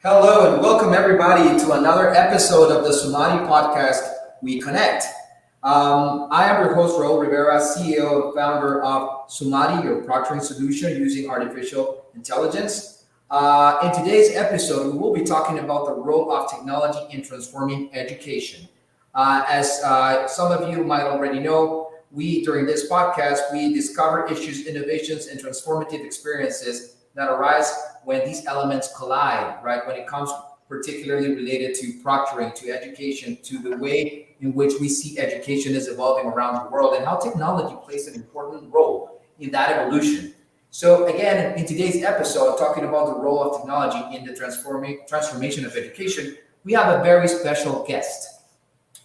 Hello and welcome everybody to another episode of the Sumati podcast, We Connect. I am your host, Raul Rivera, CEO and founder of Sumati, your proctoring solution using artificial intelligence. In today's episode, we will be talking about the role of technology in transforming education. As some of you might already know, during this podcast, we discover issues, innovations, and transformative experiences that arise when these elements collide, right? When it comes particularly related to proctoring, to education, to the way in which we see education is evolving around the world and how technology plays an important role in that evolution. So again, in today's episode, talking about the role of technology in the transformation of education, we have a very special guest.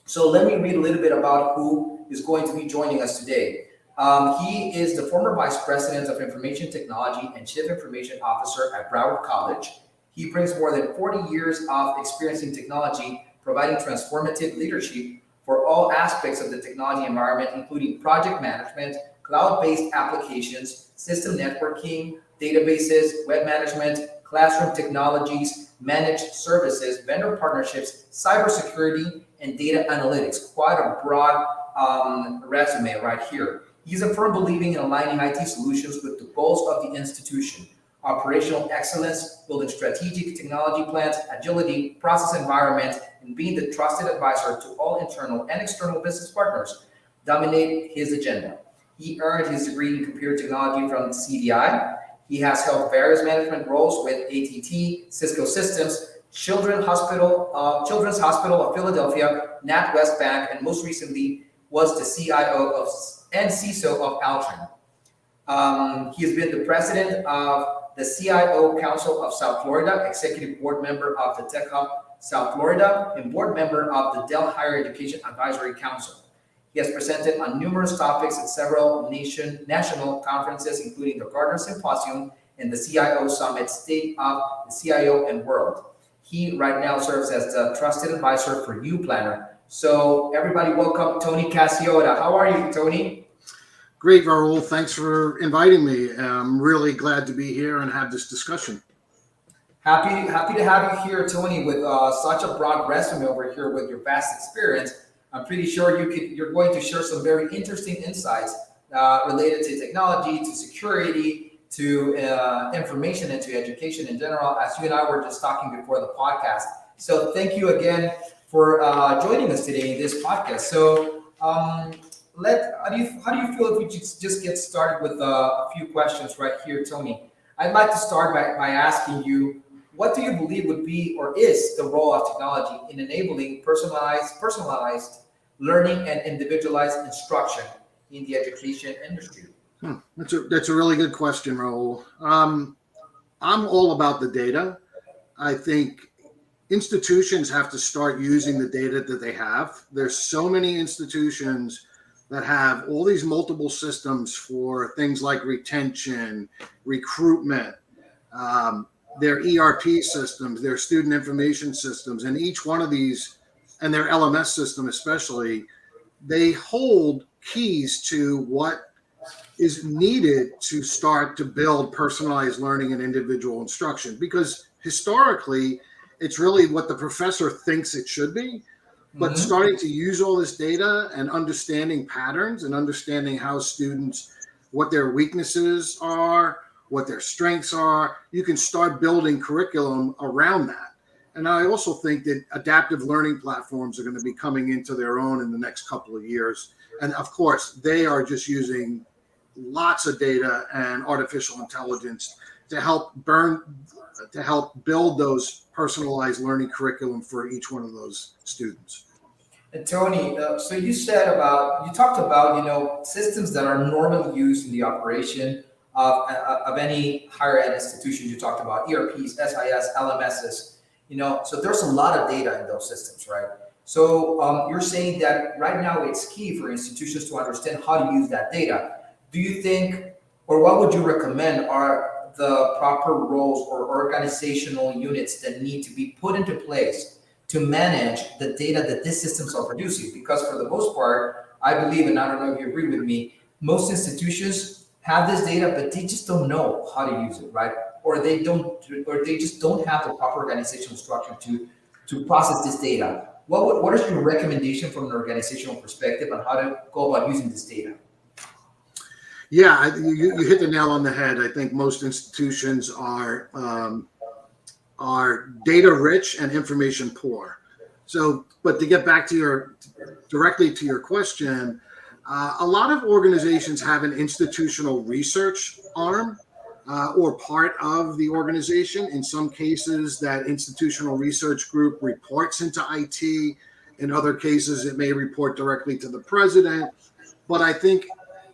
So let me read a little bit about who is going to be joining us today. He is the former Vice President of Information Technology and Chief Information Officer at Broward College. He brings more than 40 years of experience in technology, providing transformative leadership for all aspects of the technology environment, including project management, cloud-based applications, system networking, databases, web management, classroom technologies, managed services, vendor partnerships, cybersecurity, and data analytics. Quite a broad resume right here. He's a firm believing in aligning IT solutions with the goals of the institution: operational excellence, building strategic technology plans, agility, process environment, and being the trusted advisor to all internal and external business partners dominate his agenda. He earned his degree in computer technology from CDI. He has held various management roles with AT&T, Cisco Systems, Children's Hospital of Philadelphia, NatWest Bank, and most recently was the CIO and CISO of Altran. He has been the president of the CIO Council of South Florida, executive board member of the Tech Hub South Florida, and board member of the Dell Higher Education Advisory Council. He has presented on numerous topics at several national conferences, including the Gartner Symposium and the CIO Summit, State of the CIO and World. He right now serves as the trusted advisor for UPlanner. So everybody welcome Tony Casiota. How are you, Tony? Great, Raul. Thanks for inviting me. I'm really glad to be here and have this discussion. Happy to have you here, Tony, with such a broad resume over here with your vast experience. I'm pretty sure you're going to share some very interesting insights related to technology, to security, to information, and to education in general, as you and I were just talking before the podcast. So thank you again for joining us today in this podcast. So how do you feel if we just get started with a few questions right here, Tony? I'd like to start by asking you, what do you believe would be or is the role of technology in enabling personalized learning and individualized instruction in the education industry? That's a really good question, Raul. I'm all about the data. I think institutions have to start using the data that they have. There's so many institutions that have all these multiple systems for things like retention, recruitment, their ERP systems, their student information systems, and each one of these, and their LMS system especially, they hold keys to what is needed to start to build personalized learning and individual instruction. Because historically, it's really what the professor thinks it should be, but starting to use all this data and understanding patterns and understanding how students, what their weaknesses are, what their strengths are, you can start building curriculum around that. And I also think that adaptive learning platforms are going to be coming into their own in the next couple of years. And of course, they are just using lots of data and artificial intelligence to help build those personalized learning curriculum for each one of those students. And Tony, so you talked about systems that are normally used in the operation of any higher ed institution. You talked about ERPs, SIS, LMSs. So there's a lot of data in those systems, right? So you're saying that right now it's key for institutions to understand how to use that data. Do you think, or what would you recommend are the proper roles or organizational units that need to be put into place to manage the data that these systems are producing? Because for the most part, I believe, and I don't know if you agree with me, most institutions have this data, but they just don't know how to use it, right? or they don't, or they just don't have the proper organizational structure to process this data. What is your recommendation from an organizational perspective on how to go about using this data? Yeah, you hit the nail on the head. I think most institutions are data rich and information poor. So, but to get back to directly to your question, a lot of organizations have an institutional research arm or part of the organization. In some cases, that institutional research group reports into IT. In other cases, it may report directly to the president. But I think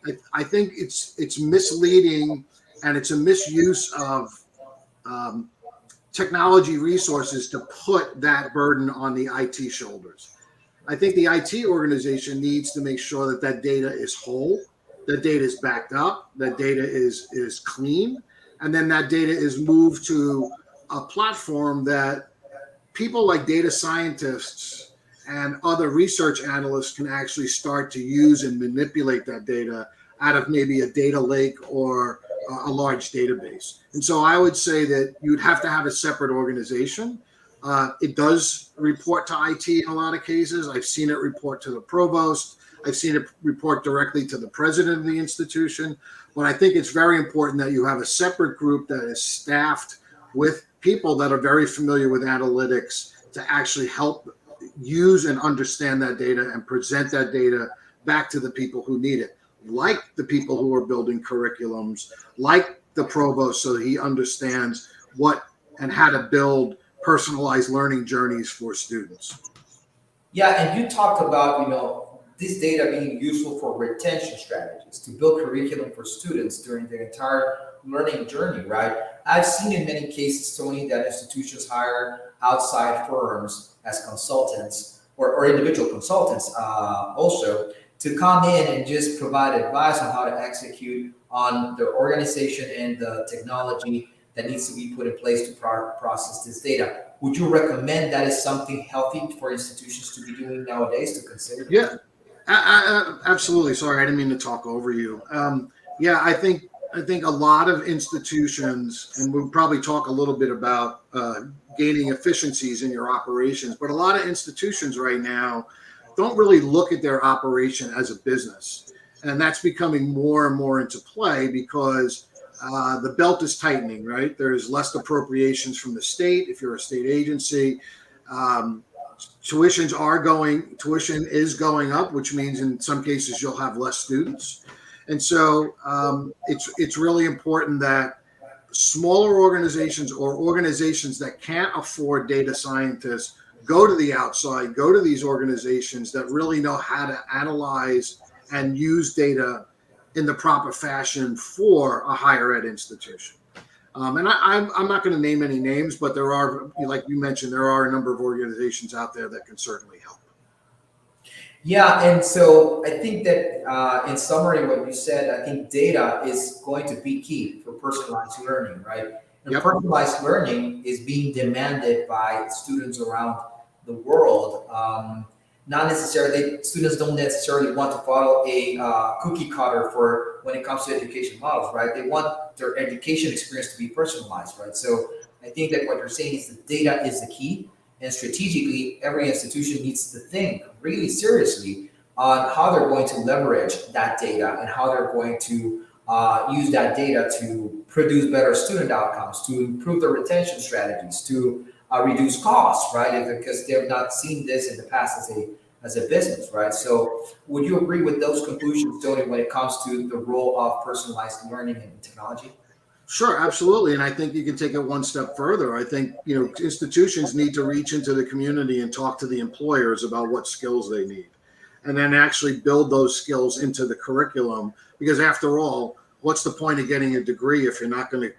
it's misleading, and it's a misuse of um, technology resources to put that burden on the IT shoulders. I think the IT organization needs to make sure that that data is whole, that data is backed up, that data is clean, and then that data is moved to a platform that people like data scientists and other research analysts can actually start to use and manipulate that data out of maybe a data lake or a large database. And so I would say that you'd have to have a separate organization. It does report to IT in a lot of cases. I've seen it report to the provost. I've seen it report directly to the president of the institution. But I think it's very important that you have a separate group that is staffed with people that are very familiar with analytics to actually help use and understand that data and present that data back to the people who need it, like the people who are building curriculums, like the provost, so that he understands what and how to build personalized learning journeys for students. Yeah, and you talked about, this data being useful for retention strategies to build curriculum for students during their entire learning journey, right? I've seen in many cases, Tony, that institutions hire outside firms as consultants or individual consultants also to come in and just provide advice on how to execute on the organization and the technology that needs to be put in place to process this data. Would you recommend that is something healthy for institutions to be doing nowadays to consider? Yeah, absolutely. Sorry, I didn't mean to talk over you. Yeah, I think a lot of institutions, and we'll probably talk a little bit about gaining efficiencies in your operations, but a lot of institutions right now don't really look at their operation as a business. And that's becoming more and more into play because the belt is tightening, right? There's less appropriations from the state if you're a state agency. Tuition is going up, which means in some cases you'll have less students. And so it's really important that smaller organizations or organizations that can't afford data scientists go to the outside, go to these organizations that really know how to analyze and use data in the proper fashion for a higher ed institution. And I'm not going to name any names, but there are, like you mentioned, there are a number of organizations out there that can certainly help. Yeah, and so I think that in summary, what you said, I think data is going to be key for personalized learning, right? And Yep. personalized learning is being demanded by students around the world. Not necessarily, students don't necessarily want to follow a cookie cutter for when it comes to education models, right? They want their education experience to be personalized, right? So I think that what you're saying is the data is the key, and strategically, every institution needs to think really seriously on how they're going to leverage that data and how they're going to use that data to produce better student outcomes, to improve their retention strategies, to reduce costs, right? Because they've not seen this in the past as a business, right? So, would you agree with those conclusions, Tony, when it comes to the role of personalized learning and technology? Sure, absolutely. And I think you can take it one step further. I think, institutions need to reach into the community and talk to the employers about what skills they need, and then actually build those skills into the curriculum. Because after all, what's the point of getting a degree if you're not going to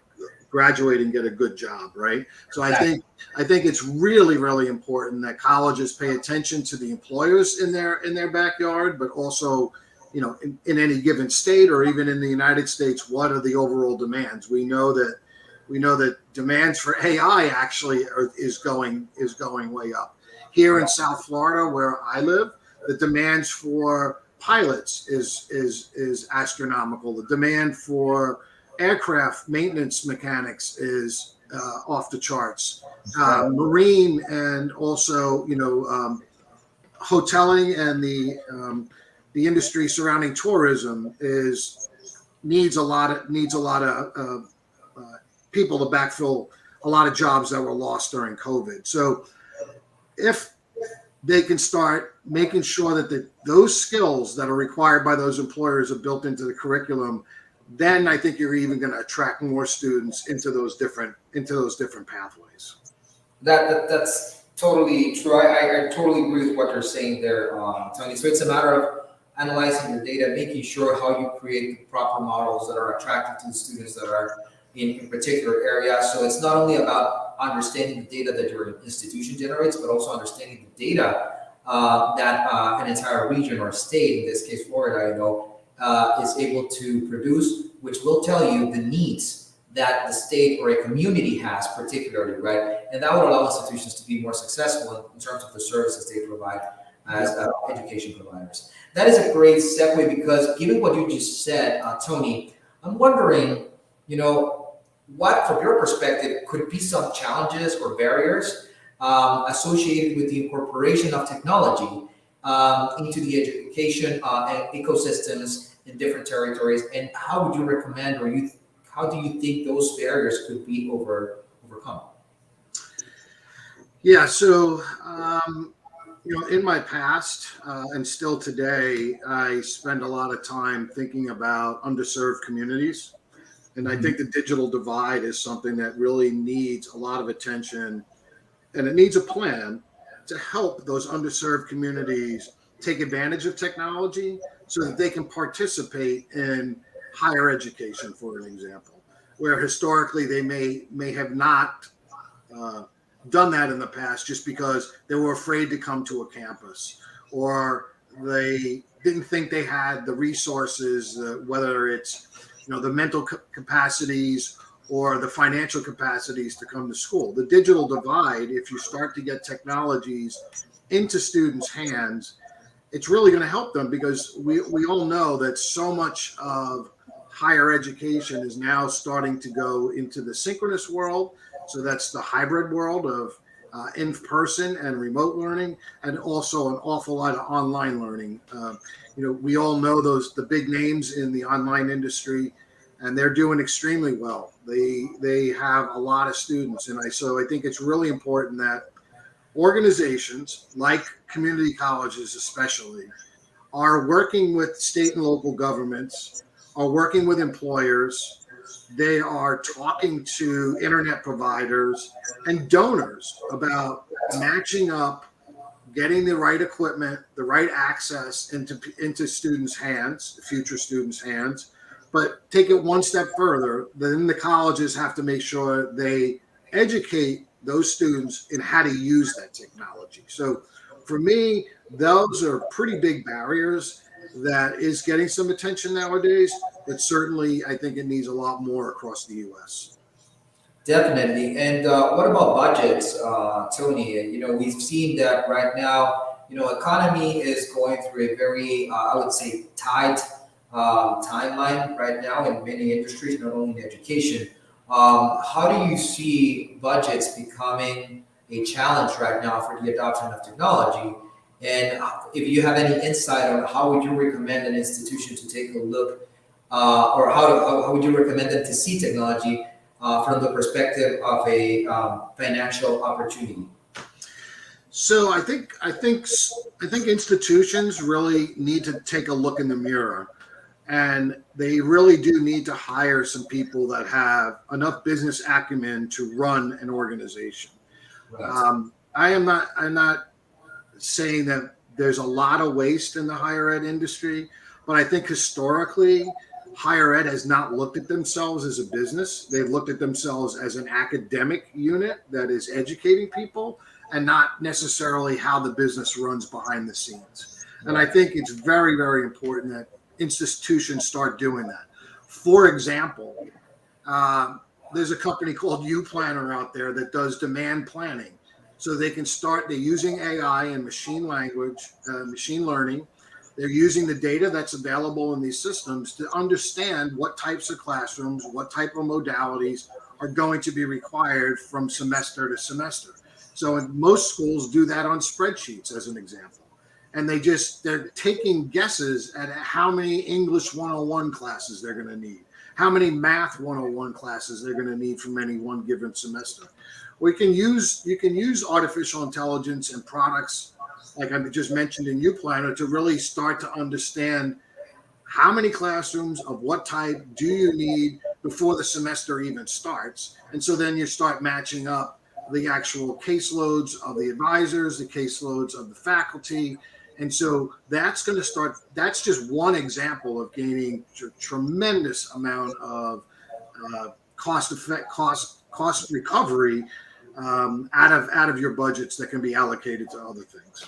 graduate and get a good job, right? So Exactly. I think it's really, really important that colleges pay attention to the employers in their backyard, but also, in any given state or even in the United States, what are the overall demands? We know that demands for AI actually is going way up. Here in South Florida, where I live, the demands for pilots is astronomical. The demand for aircraft maintenance mechanics is off the charts. Right. Marine and also, hoteling and the industry surrounding tourism needs a lot of people to backfill a lot of jobs that were lost during COVID. So if they can start making sure that those skills that are required by those employers are built into the curriculum, then I think you're even going to attract more students into those different pathways. That's totally true. I totally agree with what you're saying there, Tony. So it's a matter of analyzing your data, making sure how you create the proper models that are attractive to the students that are in particular areas. So it's not only about understanding the data that your institution generates, but also understanding the data that an entire region or state, in this case Florida, is able to produce, which will tell you the needs that the state or a community has particularly, right? And that would allow institutions to be more successful in terms of the services they provide as education providers. That is a great segue because given what you just said, Tony, I'm wondering, what from your perspective could be some challenges or barriers associated with the incorporation of technology into the education and ecosystems in different territories, and how would you recommend how do you think those barriers could be overcome? Yeah, so in my past and still today, I spend a lot of time thinking about underserved communities. And I think the digital divide is something that really needs a lot of attention, and it needs a plan to help those underserved communities take advantage of technology so that they can participate in higher education, for an example, where historically they may have not done that in the past just because they were afraid to come to a campus, or they didn't think they had the resources, whether it's the mental capacities or the financial capacities to come to school. The digital divide, if you start to get technologies into students' hands, it's really going to help them, because we all know that so much of higher education is now starting to go into the synchronous world. So that's the hybrid world of in-person and remote learning, and also an awful lot of online learning. We all know the big names in the online industry, and they're doing extremely well. They have a lot of students, so I think it's really important that organizations like community colleges especially are working with state and local governments, are working with employers. They are talking to internet providers and donors about matching up, getting the right equipment, the right access into students' hands, future students' hands. But take it one step further, then the colleges have to make sure they educate those students in how to use that technology. So for me, those are pretty big barriers that is getting some attention nowadays, but certainly I think it needs a lot more across the U.S. Definitely. And what about budgets, Tony? We've seen that right now. Economy is going through a very, I would say, tight timeline right now in many industries, not only in education. How do you see budgets becoming a challenge right now for the adoption of technology? And if you have any insight on how would you recommend an institution to take a look, or how would you recommend them to see technology from the perspective of a financial opportunity? So I think institutions really need to take a look in the mirror, and they really do need to hire some people that have enough business acumen to run an organization. Right. I'm not saying that there's a lot of waste in the higher ed industry, but I think historically higher ed has not looked at themselves as a business. They've looked at themselves as an academic unit that is educating people, and not necessarily how the business runs behind the scenes. And I think it's very, very important that institutions start doing that. For example, there's a company called UPlanner out there that does demand planning. So they're using AI and machine learning They're using the data that's available in these systems to understand what types of classrooms, what type of modalities are going to be required from semester to semester. So most schools do that on spreadsheets, as an example. And they're taking guesses at how many English 101 classes they're going to need, how many math 101 classes they're going to need from any one given semester. You can use artificial intelligence and products like I just mentioned in UPlanner to really start to understand how many classrooms of what type do you need before the semester even starts. And so then you start matching up the actual caseloads of the advisors, the caseloads of the faculty. And so that's just one example of gaining tremendous amount of cost recovery out of your budgets that can be allocated to other things.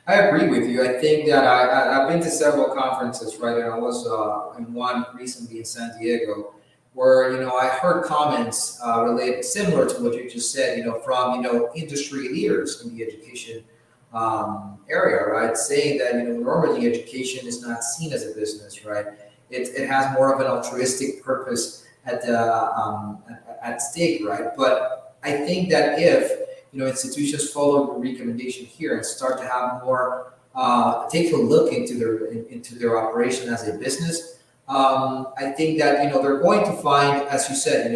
I agree with you. I think that I've been to several conferences, right? And I was in one recently in San Diego, where I heard comments related similar to what you just said, from industry leaders in the education area, right? Saying that normally education is not seen as a business, right? It has more of an altruistic purpose at stake, right? But I think that if institutions follow the recommendation here and start to have more take a look into their operation as a business, I think that they're going to find, as you said,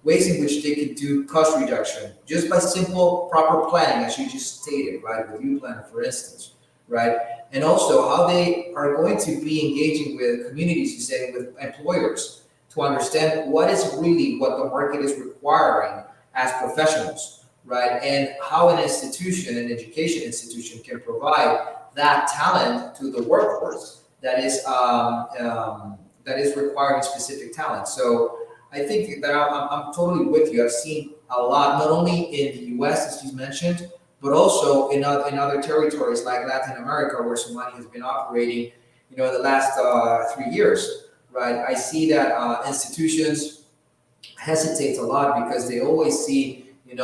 ways in which they could do cost reduction just by simple proper planning, as you just stated, right, with UPlanner, for instance, right, and also how they are going to be engaging with communities, you say, with employers, to understand what the market is requiring as professionals, right? And how an education institution can provide that talent to the workforce that is requiring specific talent. So I think that I'm totally with you. I've seen a lot, not only in the US, as you mentioned, but also in other territories like Latin America, where Somali has been operating, the last 3 years, right? I see that institutions hesitate a lot because they always see, in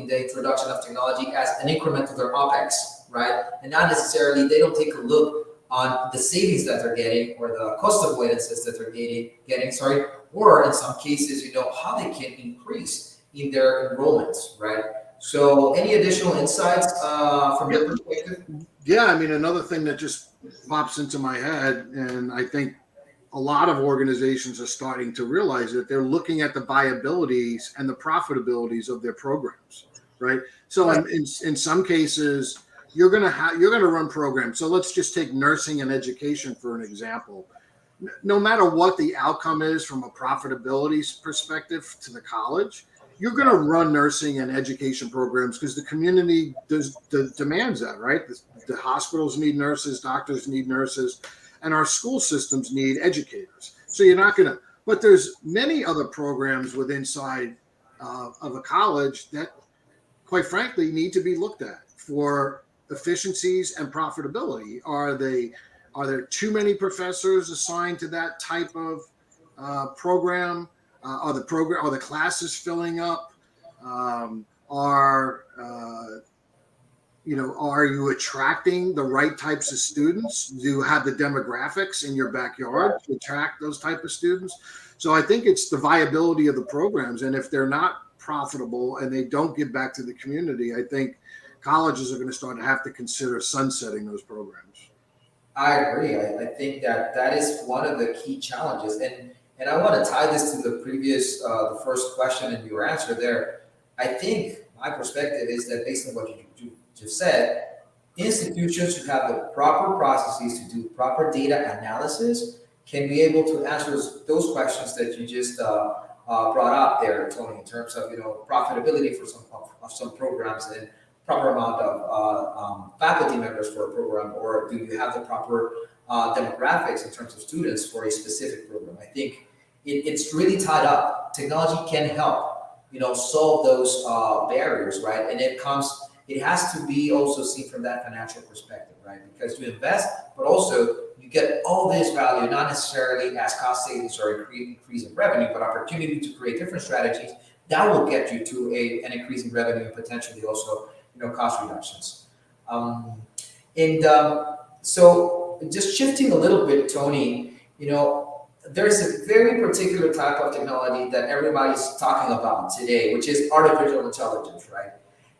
the introduction of technology as an increment to their OPEX, right? And not necessarily, they don't take a look on the savings that they're getting or the cost avoidances that they're getting, or in some cases, how they can increase in their enrollments, right? So any additional insights from your perspective? Yeah, I mean, another thing that just pops into my head, and I think a lot of organizations are starting to realize that they're looking at the viabilities and the profitabilities of their programs, right? So in some cases, you're going to run programs. So let's just take nursing and education for an example. No matter what the outcome is from a profitability perspective to the college, you're going to run nursing and education programs because the community demands that, right? The hospitals need nurses, doctors need nurses, and our school systems need educators. So you're not going to, but there's many other programs inside of a college that, quite frankly, need to be looked at for efficiencies and profitability. Are there too many professors assigned to that type of program? Are the classes filling up? Are you attracting the right types of students? Do you have the demographics in your backyard to attract those type of students? So I think it's the viability of the programs. And if they're not profitable and they don't give back to the community, I think colleges are going to start to have to consider sunsetting those programs. I agree. I think that is one of the key challenges. And I want to tie this to the previous, the first question and your answer there. I think my perspective is that based on what you just said, institutions should have the proper processes to do proper data analysis, can be able to answer those questions that you just brought up there, Tony, in terms of profitability for some programs and proper amount of faculty members for a program, or do you have the proper demographics in terms of students for a specific program? I think it's really tied up. Technology can help, solve those barriers, right? And it has to be also seen from that financial perspective, right? Because you invest, but also you get all this value, not necessarily as cost savings or increase in revenue, but opportunity to create different strategies that will get you to an increase in revenue and potentially also, cost reductions. So just shifting a little bit, Tony, there's a very particular type of technology that everybody's talking about today, which is artificial intelligence, right?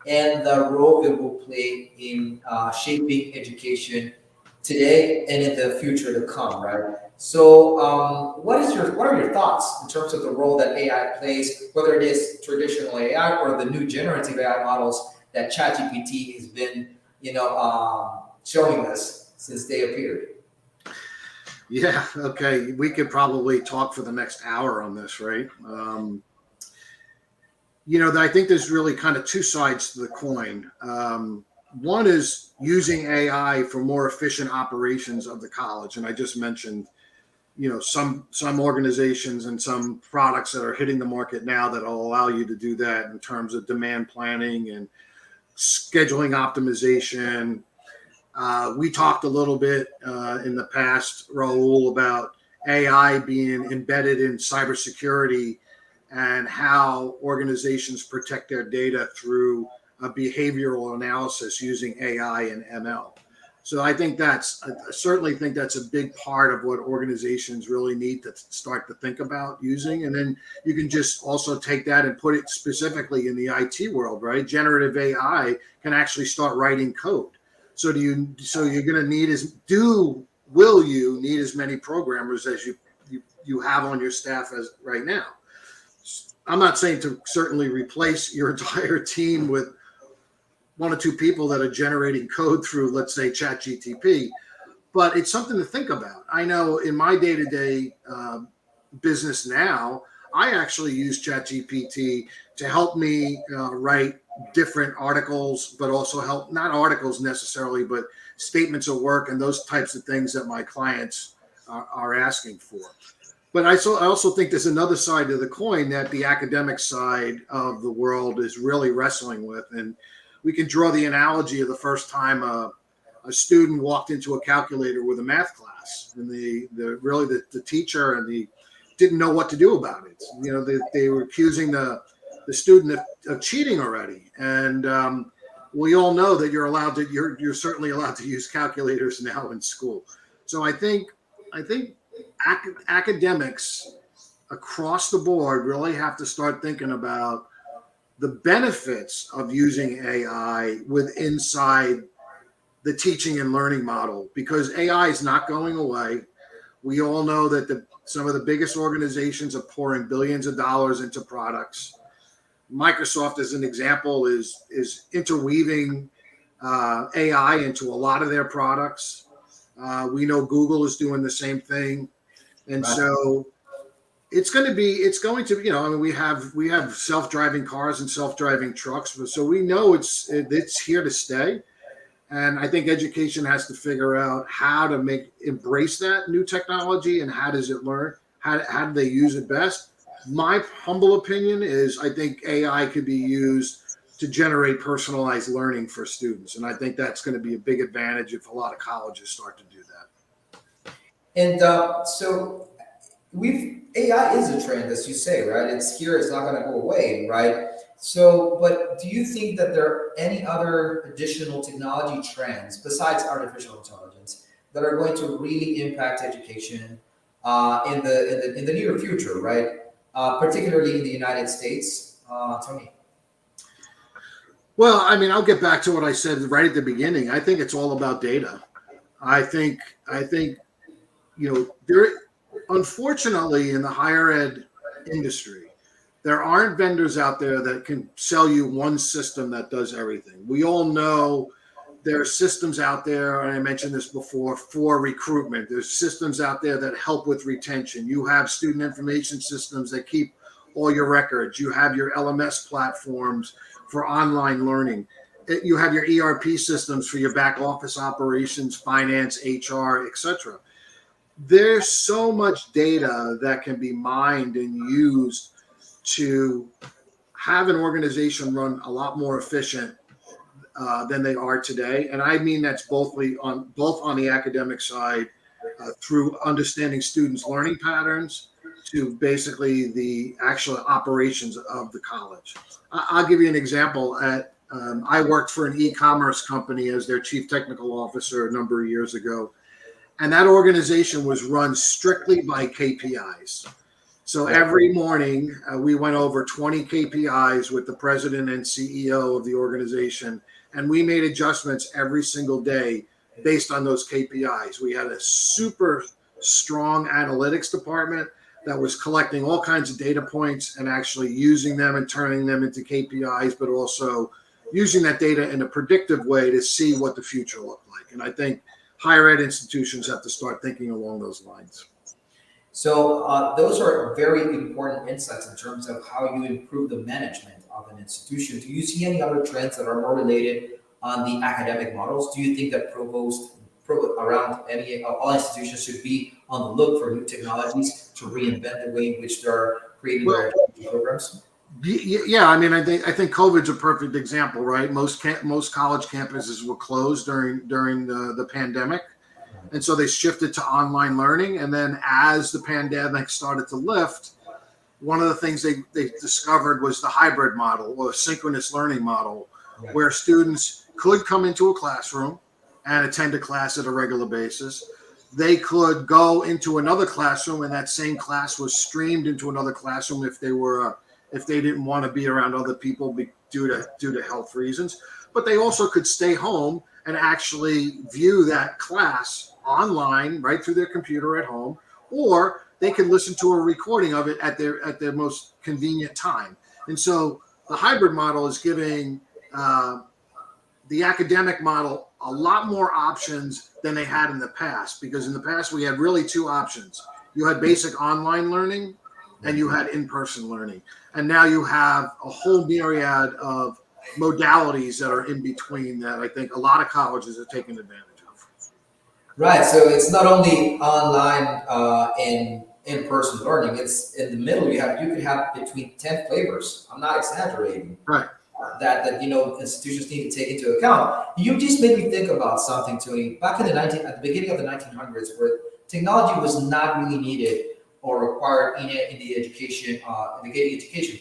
And the role it will play in shaping education today and in the future to come, right? So, what are your thoughts in terms of the role that AI plays, whether it is traditional AI or the new generative AI models that ChatGPT has been, showing us since they appeared? Yeah, okay. We could probably talk for the next hour on this, right? I think there's really kind of two sides to the coin. One is using AI for more efficient operations of the college, and I just mentioned, some organizations and some products that are hitting the market now that will allow you to do that in terms of demand planning and scheduling optimization. We talked a little bit in the past, Raul, about AI being embedded in cybersecurity and how organizations protect their data through a behavioral analysis using AI and ML. So I certainly think that's a big part of what organizations really need to start to think about using. And then you can just also take that and put it specifically in the IT world, right? Generative AI can actually start writing code. So you're going to need will you need as many programmers as you have on your staff as right now? I'm not saying to certainly replace your entire team with one or two people that are generating code through, let's say, ChatGTP, but it's something to think about. I know in my day-to-day business now, I actually use ChatGPT to help me write different articles, but also help, not articles necessarily, but statements of work and those types of things that my clients are asking for. But I also think there's another side to the coin that the academic side of the world is really wrestling with. And we can draw the analogy of the first time a student walked into a calculator with a math class, and the teacher and didn't know what to do about it. They were accusing the student of cheating already. And we all know that you're certainly allowed to use calculators now in school. So I think academics across the board really have to start thinking about the benefits of using AI inside the teaching and learning model, because AI is not going away. We all know that some of the biggest organizations are pouring billions of dollars into products. Microsoft, as an example, is interweaving AI into a lot of their products. We know Google is doing the same thing. And Right. so it's going to, we have self-driving cars and self-driving trucks. So we know it's here to stay. And I think education has to figure out how to embrace that new technology, and how does it learn? How do they use it best? My humble opinion is I think AI could be used to generate personalized learning for students. And I think that's going to be a big advantage if a lot of colleges start to do that. And so AI is a trend, as you say, right? It's here, it's not going to go away, right? So, but do you think that there are any other additional technology trends besides artificial intelligence that are going to really impact education in the near future, right? Particularly in the United States, Tony. Well, I mean, I'll get back to what I said right at the beginning. I think it's all about data. I think, there, unfortunately, in the higher ed industry, there aren't vendors out there that can sell you one system that does everything. We all know there are systems out there, and I mentioned this before, for recruitment. There's systems out there that help with retention. You have student information systems that keep all your records. You have your LMS platforms for online learning. You have your ERP systems for your back office operations, finance, HR, etc. There's so much data that can be mined and used to have an organization run a lot more efficient than they are today. And I mean that's both on the academic side, through understanding students' learning patterns, to basically the actual operations of the college. I'll give you an example. I worked for an e-commerce company as their chief technical officer a number of years ago. And that organization was run strictly by KPIs. So every morning we went over 20 KPIs with the president and CEO of the organization, and we made adjustments every single day based on those KPIs. We had a super strong analytics department that was collecting all kinds of data points and actually using them and turning them into KPIs, but also using that data in a predictive way to see what the future looked like. And I think higher ed institutions have to start thinking along those lines. So those are very important insights in terms of how you improve the management of an institution. Do you see any other trends that are more related on the academic models? Do you think that around any all institutions should be on the look for new technologies to reinvent the way in which they're creating their education programs? Yeah, I mean, I think COVID's a perfect example, right? Most college campuses were closed during the pandemic. And so they shifted to online learning. And then as the pandemic started to lift, one of the things they discovered was the hybrid model or synchronous learning model, where students could come into a classroom and attend a class at a regular basis. They could go into another classroom and that same class was streamed into another classroom if they didn't want to be around other people due to health reasons. But they also could stay home and actually view that class online right through their computer at home, or they can listen to a recording of it at their most convenient time. And so the hybrid model is giving the academic model a lot more options than they had in the past, because in the past we had really two options. You had basic online learning and you had in-person learning. And now you have a whole myriad of modalities that are in between that I think a lot of colleges are taking advantage of. Right. So it's not only online and in-person learning. It's in the middle. You could have between 10 flavors. I'm not exaggerating. Right. That institutions need to take into account. You just made me think about something, Tony. Back in at the beginning of the 1900s, where technology was not really needed or required in the education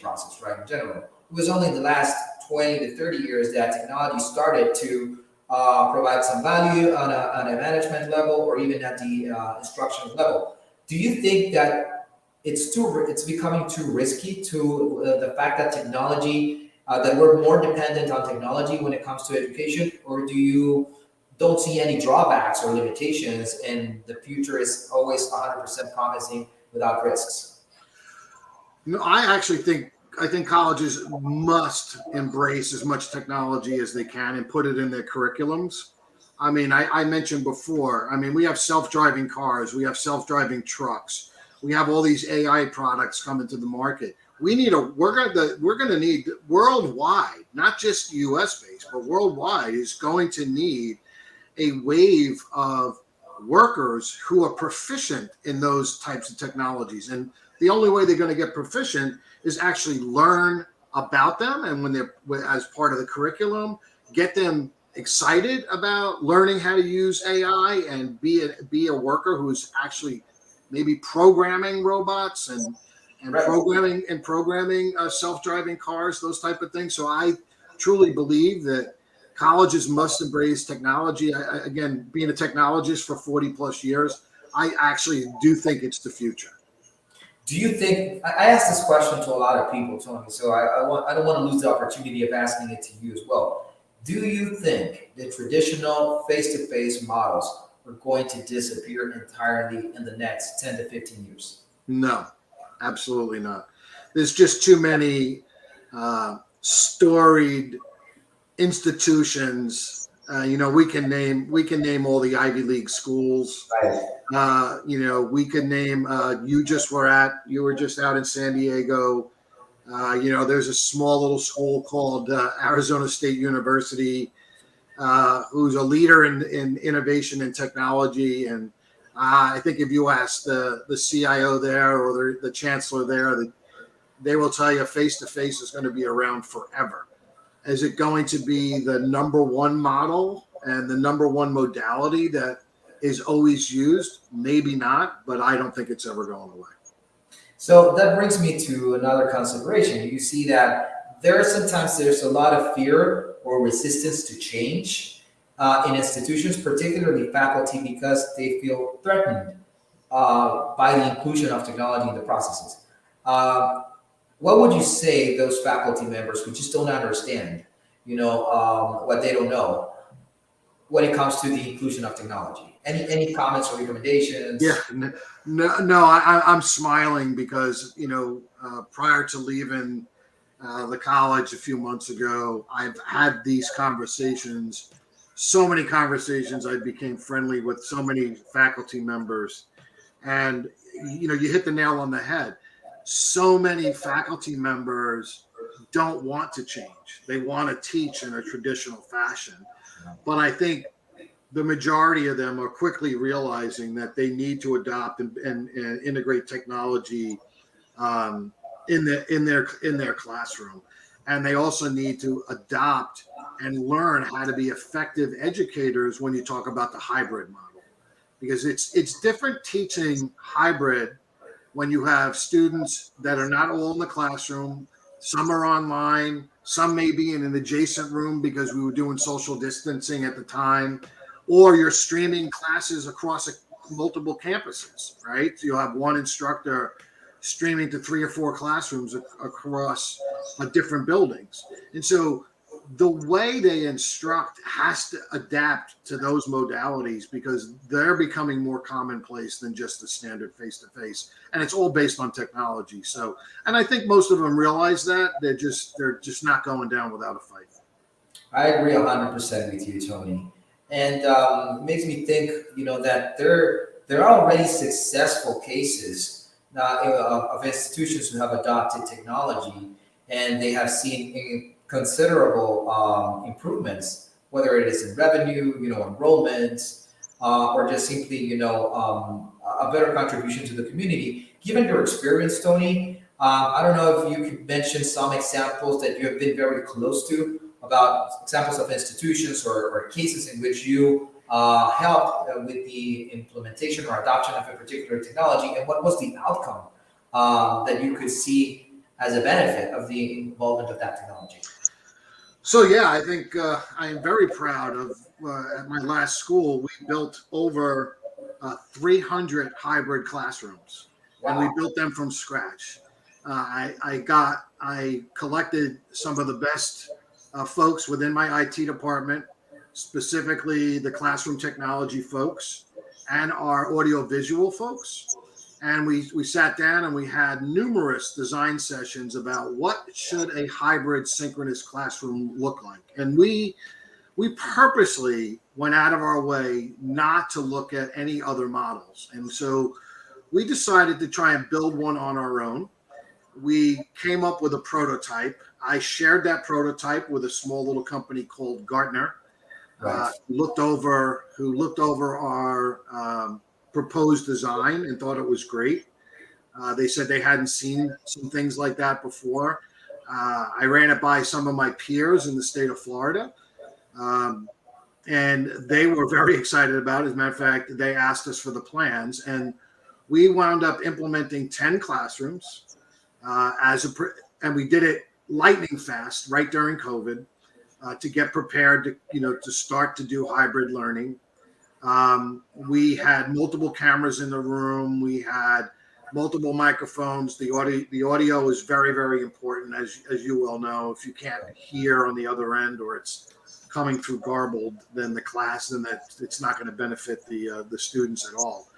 process, right? In general, it was only in the last 20 to 30 years that technology started to provide some value on a management level or even at the instructional level. Do you think that it's becoming too risky to the fact that that we're more dependent on technology when it comes to education, or don't see any drawbacks or limitations and the future is always 100% promising without risks? No, I think colleges must embrace as much technology as they can and put it in their curriculums. I mean, I mentioned before, I mean, we have self-driving cars, we have self-driving trucks, we have all these AI products coming to the market. We're going to need worldwide, not just US based, but worldwide is going to need a wave of workers who are proficient in those types of technologies. And the only way they're going to get proficient is actually learn about them. And when they're as part of the curriculum, get them excited about learning how to use AI and be a worker who's actually maybe programming robots and programming self-driving cars, those type of things. So I truly believe that colleges must embrace technology. Again, being a technologist for 40 plus years, I actually do think it's the future. Do you think, I asked this question to a lot of people, Tony, so I don't want to lose the opportunity of asking it to you as well. Do you think the traditional face-to-face models are going to disappear entirely in the next 10 to 15 years? No, absolutely not. There's just too many storied institutions. We can name all the Ivy League schools. Right. We could name. You were just out in San Diego. There's a small little school called Arizona State University, who's a leader in innovation and technology. And I think if you ask the CIO there or the chancellor there, they will tell you face-to-face is going to be around forever. Is it going to be the number one model and the number one modality that is always used? Maybe not, but I don't think it's ever going away. So that brings me to another consideration. You see that there's a lot of fear or resistance to change. in institutions, particularly faculty, because they feel threatened by the inclusion of technology in the processes. Uh, what would you say those faculty members who just don't understand, what they don't know when it comes to the inclusion of technology? Any comments or Yeah, recommendations? no, I'm smiling because prior to leaving the college a few months ago, I've had these conversations, so many conversations. I became friendly with so many faculty members, and you hit the nail on the head. So many faculty members don't want to change; they want to teach in a traditional fashion. But I think the majority of them are quickly realizing that they need to adopt and integrate technology um, in their classroom, and they also need to adopt and learn how to be effective educators when you talk about the hybrid model, because it's different teaching hybrid when you have students that are not all in the classroom. Some are online, some may be in an adjacent room because we were doing social distancing at the time, or you're streaming classes across multiple campuses, right? So you'll have one instructor streaming to 3 or 4 classrooms across different buildings. And so the way they instruct has to adapt to those modalities because they're becoming more commonplace than just the standard face-to-face, and it's all based on technology. So, and I think most of them realize that they're just not going down without a fight. I agree 100% with you, Tony. And it makes me think, that there are already successful cases of institutions who have adopted technology and they have seen considerable improvements, whether it is in revenue, enrollment, or just simply, a better contribution to the community. Given your experience, Tony, I don't know if you could mention some examples that you have been very close to about examples of institutions or cases in which you helped with the implementation or adoption of a particular technology, and what was the outcome that you could see as a benefit of the involvement of that technology. So yeah, I think I am very proud of at my last school. We built over 300 hybrid classrooms, and we Wow. built them from scratch. I collected some of the best folks within my IT department, specifically the classroom technology folks and our audio visual folks. And we sat down and we had numerous design sessions about what should a hybrid synchronous classroom look like. And we purposely went out of our way not to look at any other models. And so we decided to try and build one on our own. We came up with a prototype. I shared that prototype with a small little company called Gartner, Right. who looked over our proposed design and thought it was great. They said they hadn't seen some things like that before. I ran it by some of my peers in the state of Florida, um, and they were very excited about it. As a matter of fact, they asked us for the plans, and we wound up implementing 10 classrooms and we did it lightning fast right during COVID to get prepared to start to do hybrid learning. We had multiple cameras in the room. We had multiple microphones. The audio is very, very important, as you well know. If you can't hear on the other end or it's coming through garbled, then it's not going to benefit the students at all.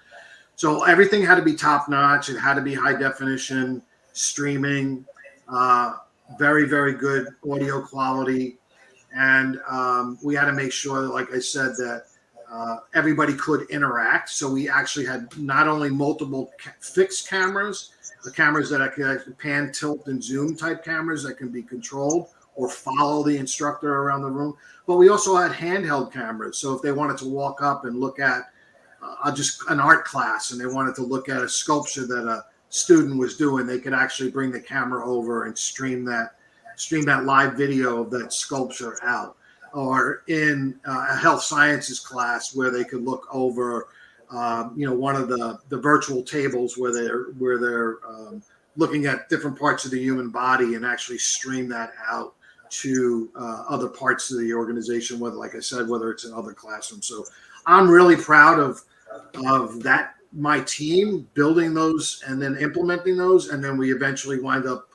So everything had to be top notch. It had to be high definition streaming, uh, very, very good audio quality. And we had to make sure, like I said, that everybody could interact. So we actually had not only multiple fixed cameras, the cameras that I could pan, tilt, and zoom type cameras that can be controlled or follow the instructor around the room, but we also had handheld cameras. So if they wanted to walk up and look at just an art class and they wanted to look at a sculpture that a student was doing, they could actually bring the camera over and stream that live video of that sculpture out. Or in a health sciences class where they could look over, one of the virtual tables where they're looking at different parts of the human body and actually stream that out to other parts of the organization, whether, like I said, whether it's in other classrooms. So I'm really proud of that, my team building those and then implementing those, and then we eventually wound up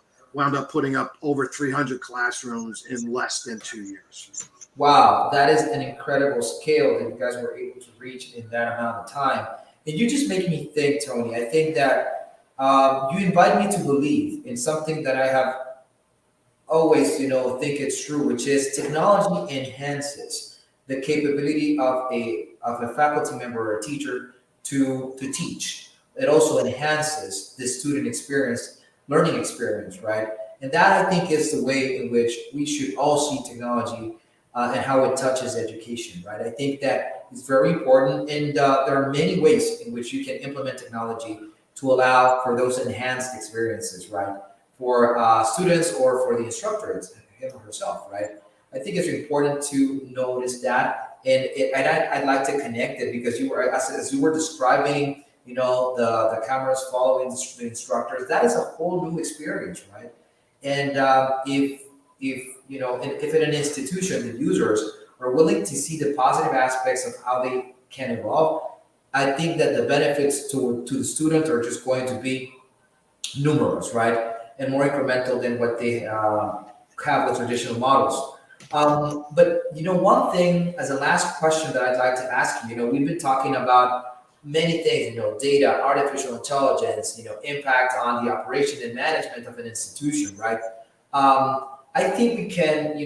putting up over 300 classrooms in less than 2 years. Wow, that is an incredible scale that you guys were able to reach in that amount of time. And you just make me think, Tony. I think that you invite me to believe in something that I have always, think it's true, which is technology enhances the capability of a faculty member or a teacher to teach. It also enhances the student experience, learning experience, right? And that I think is the way in which we should all see technology and how it touches education, right? I think that is very important, and there are many ways in which you can implement technology to allow for those enhanced experiences, right? For students or for the instructor, him or herself, right? I think it's important to notice that, and I'd like to connect it because you were as you were describing, the cameras following the instructors. That is a whole new experience, right? And if in an institution the users are willing to see the positive aspects of how they can evolve, I think that the benefits to the student are just going to be numerous, right? And more incremental than what they have with traditional models. But one thing as a last question that I'd like to ask you, we've been talking about many things, data, artificial intelligence, impact on the operation and management of an institution, right? I think we can,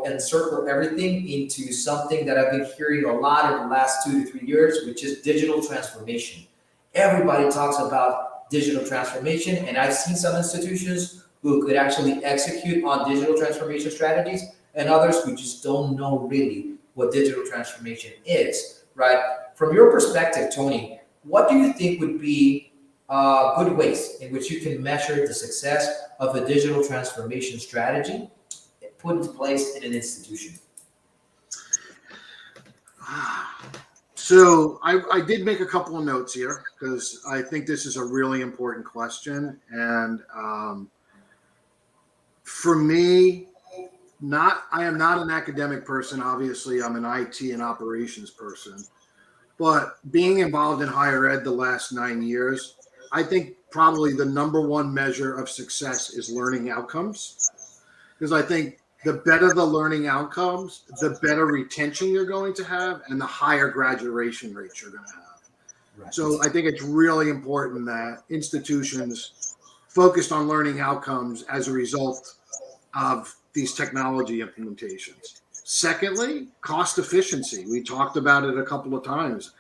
encircle everything into something that I've been hearing a lot in the last 2 to 3 years, which is digital transformation. Everybody talks about digital transformation, and I've seen some institutions who could actually execute on digital transformation strategies, and others who just don't know really what digital transformation is, right? From your perspective, Tony, what do you think would be good ways in which you can measure the success of a digital transformation strategy put into place in an institution? So I did make a couple of notes here because I think this is a really important question. And for me, I am not an academic person. Obviously, I'm an IT and operations person. But being involved in higher ed the last 9 years, I think probably the number one measure of success is learning outcomes. Because I think the better the learning outcomes, the better retention you're going to have and the higher graduation rates you're going to have. Right. So I think it's really important that institutions focused on learning outcomes as a result of these technology implementations. Secondly, cost efficiency. We talked about it a couple of times.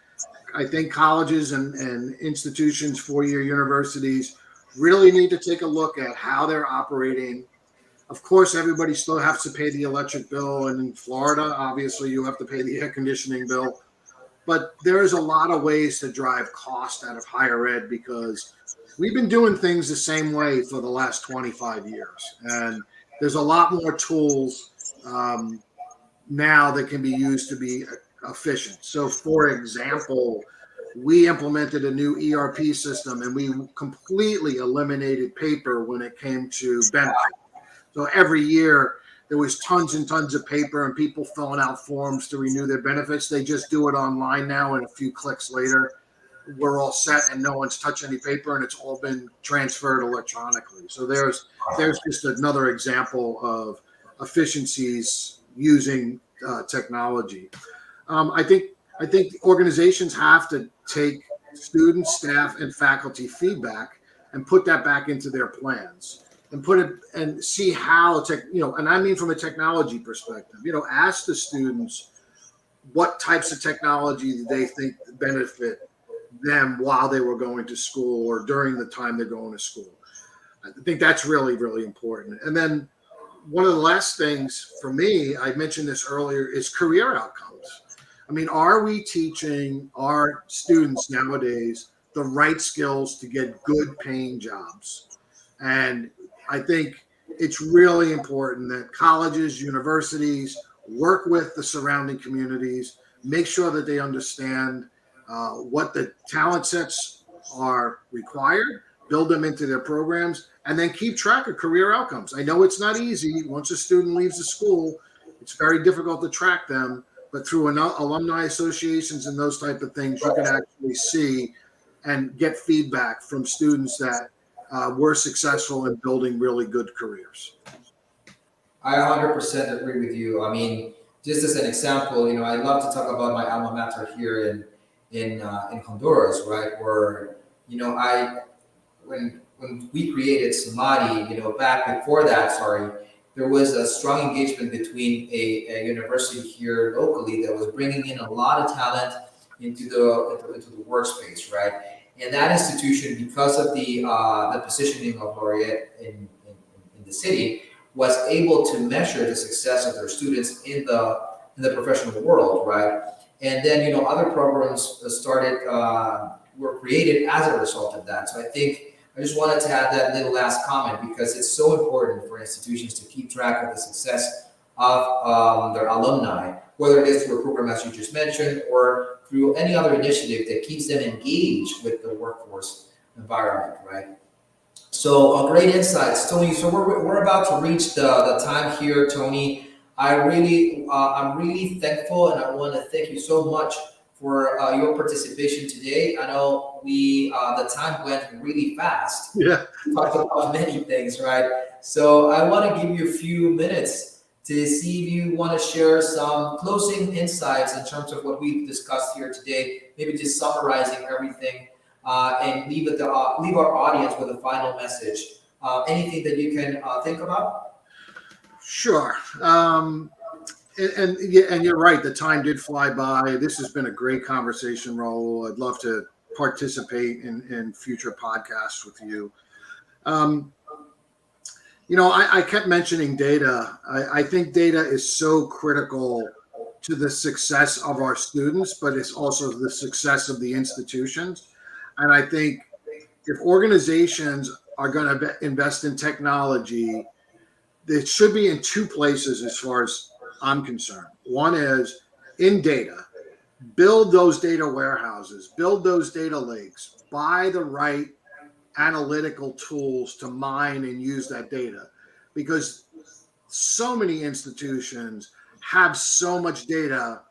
I think colleges and institutions, four-year universities, really need to take a look at how they're operating. Of course, everybody still has to pay the electric bill, and in Florida, obviously, you have to pay the air conditioning bill. But there is a lot of ways to drive cost out of higher ed because we've been doing things the same way for the last 25 years. And there's a lot more tools now that can be used to be efficient. So, for example, we implemented a new ERP system and we completely eliminated paper when it came to benefits. So every year there was tons and tons of paper and people filling out forms to renew their benefits. They just do it online now, and a few clicks later, we're all set and no one's touched any paper and it's all been transferred electronically. So there's just another example of efficiencies using technology. I think organizations have to take student, staff, and faculty feedback and put that back into their plans and put it and see how and I mean from a technology perspective, ask the students what types of technology they think benefit them while they were going to school or during the time they're going to school. I think that's really, really important. And then one of the last things for me, I mentioned this earlier, is career outcomes. I mean, are we teaching our students nowadays the right skills to get good paying jobs? And I think it's really important that colleges, universities work with the surrounding communities, make sure that they understand what the talent sets are required, build them into their programs, and then keep track of career outcomes. I know it's not easy. Once a student leaves the school, it's very difficult to track them, but through alumni associations and those type of things, you can actually see and get feedback from students that were successful in building really good careers. I 100% agree with you. I mean, just as an example, I love to talk about my alma mater here in Honduras, right? Where I when we created Somali, back before that, sorry, there was a strong engagement between a university here locally that was bringing in a lot of talent into the workspace, right? And that institution, because of the positioning of Laureate in the city, was able to measure the success of their students in the professional world, right? And then other programs were created as a result of that. So I think I just wanted to add that little last comment because it's so important for institutions to keep track of the success of their alumni, whether it is through a program as you just mentioned or through any other initiative that keeps them engaged with the workforce environment, right? So great insights, Tony. So we're about to reach the time here, Tony. I'm really thankful, and I want to thank you so much for your participation today. I know the time went really fast. Yeah. We talked about many things, right? So I want to give you a few minutes to see if you want to share some closing insights in terms of what we've discussed here today. Maybe just summarizing everything and leave our audience with a final message. Anything that you can think about? Sure. And you're right. The time did fly by. This has been a great conversation, Raul. I'd love to participate in future podcasts with you. I kept mentioning data. I think data is so critical to the success of our students, but it's also the success of the institutions. And I think if organizations are going to invest in technology, it should be in two places as far as I'm concerned. One is in data. Build those data warehouses, build those data lakes, buy the right analytical tools to mine and use that data, because so many institutions have so much data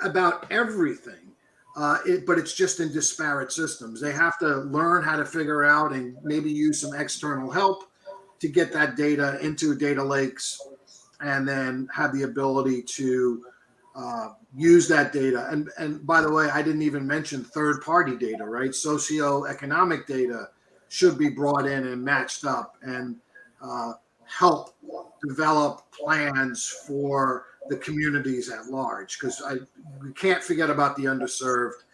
about everything, but it's just in disparate systems. They have to learn how to figure out and maybe use some external help to get that data into data lakes, and then have the ability to use that data. And by the way, I didn't even mention third-party data, right? Socioeconomic data should be brought in and matched up and help develop plans for the communities at large. Because we can't forget about the underserved,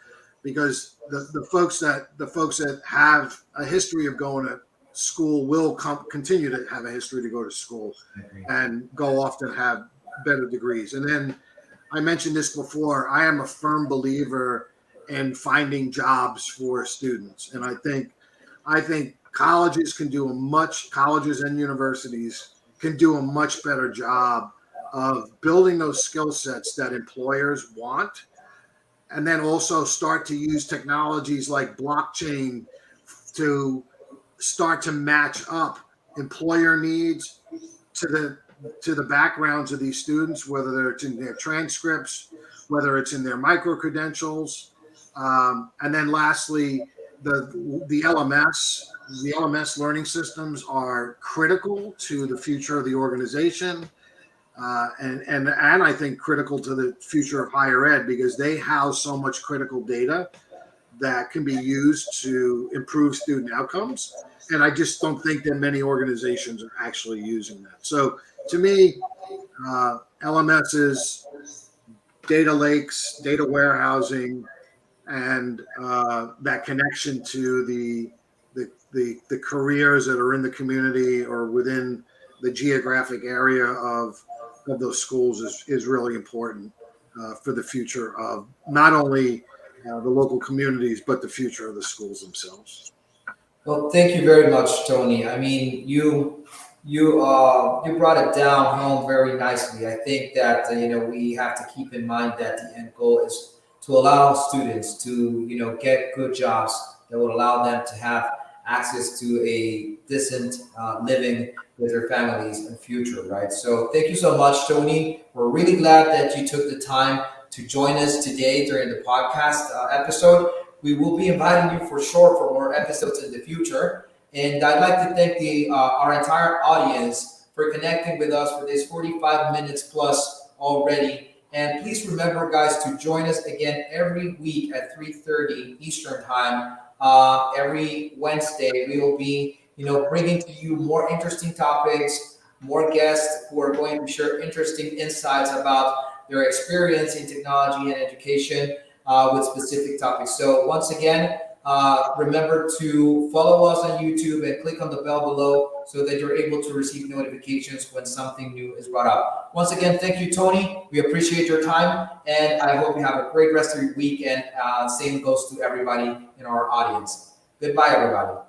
because the folks that have a history of going to school will continue to have a history to go to school and go off to have better degrees. And then I mentioned this before, I am a firm believer in finding jobs for students. And I think colleges and universities can do a much better job of building those skill sets that employers want, and then also start to use technologies like blockchain to start to match up employer needs to the backgrounds of these students, whether it's in their transcripts, whether it's in their micro credentials, and then lastly, the LMS learning systems are critical to the future of the organization, and I think critical to the future of higher ed, because they house so much critical data that can be used to improve student outcomes. And I just don't think that many organizations are actually using that. So to me, LMSs, data lakes, data warehousing, and that connection to the careers that are in the community or within the geographic area of those schools is really important for the future of not only the local communities, but the future of the schools themselves. Well, thank you very much, Tony. I mean, you brought it down home very nicely. I think that we have to keep in mind that the end goal is to allow students to get good jobs that will allow them to have access to a decent living with their families in future, right? So thank you so much, Tony. We're really glad that you took the time to join us today during the podcast episode. We will be inviting you for sure for more episodes in the future. And I'd like to thank our entire audience for connecting with us for this 45 minutes plus already. And please remember, guys, to join us again every week at 3:30 Eastern Time. Every Wednesday, we will be, bringing to you more interesting topics, more guests who are going to share interesting insights about their experience in technology and education with specific topics. So once again, remember to follow us on YouTube and click on the bell below so that you're able to receive notifications when something new is brought up. Once again, thank you, Tony. We appreciate your time, and I hope you have a great rest of your week. And same goes to everybody in our audience. Goodbye, everybody.